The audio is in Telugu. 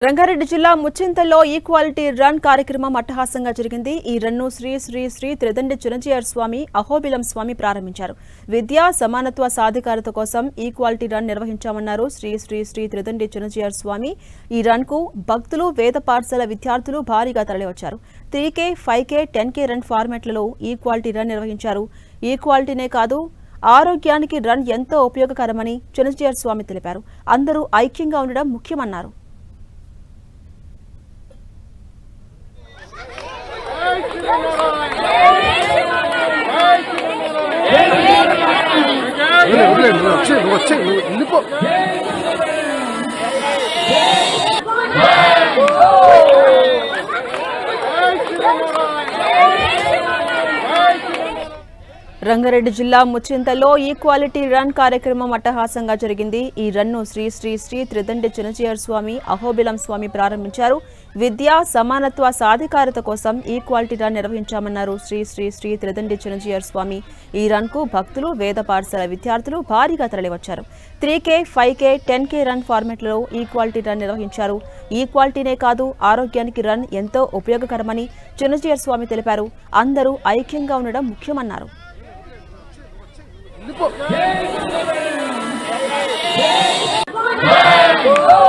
రంగారెడ్డి జిల్లా ముచ్చింతల్లో ఈక్వాలిటీ రన్ కార్యక్రమం అట్టహాసంగా జరిగింది। ఈ రన్ను శ్రీ శ్రీ శ్రీ త్రిదండి చిరంజీవి స్వామి అహోబిలం స్వామి ప్రారంభించారు। విద్యా సమానత్వ సాధికారత కోసం ఈక్వాలిటీ రన్ నిర్వహించామన్నారు శ్రీ శ్రీ శ్రీ త్రిదండి చిరంజీవి స్వామి। ఈ రన్ కు భక్తులు వేద పాఠశాల విద్యార్థులు భారీగా తరలివచ్చారు। 3K, 5K, 10K run ఫార్మాట్లలో equality run నిర్వహించారు। ఈక్వాలిటీనే కాదు ఆరోగ్యానికి రన్ ఎంతో ఉపయోగకరమని చిరంజీవి స్వామి తెలిపారు। అందరూ ఐక్యంగా ఉండడం ముఖ్యమన్నారు। రంగారెడ్డి జిల్లా ముచ్చింతల్లో ఈక్వాలిటీ రన్ కార్యక్రమం అట్టహాసంగా జరిగింది। ఈ రన్ను శ్రీ శ్రీ శ్రీ త్రిదండి చిరంజీవి స్వామి అహోబిలం స్వామి ప్రారంభించారు। విద్యా సమానత్వ సాధికారత కోసం ఈక్వాలిటీ రన్ నిర్వహించామన్నారు శ్రీ శ్రీ శ్రీ త్రిదండి చిరంజీవి స్వామి। ఈ రన్ కు భక్తులు వేద పాఠశాల విద్యార్థులు భారీగా తరలివచ్చారు। 3K, 5K, 10K run ఫార్మాట్లలో equality run నిర్వహించారు। ఈక్వాలిటీనే కాదు ఆరోగ్యానికి రన్ ఎంతో ఉపయోగకరమని చిరంజీవి స్వామి తెలిపారు। అందరూ ఐక్యంగా ఉండడం ముఖ్యమన్నారు। Go!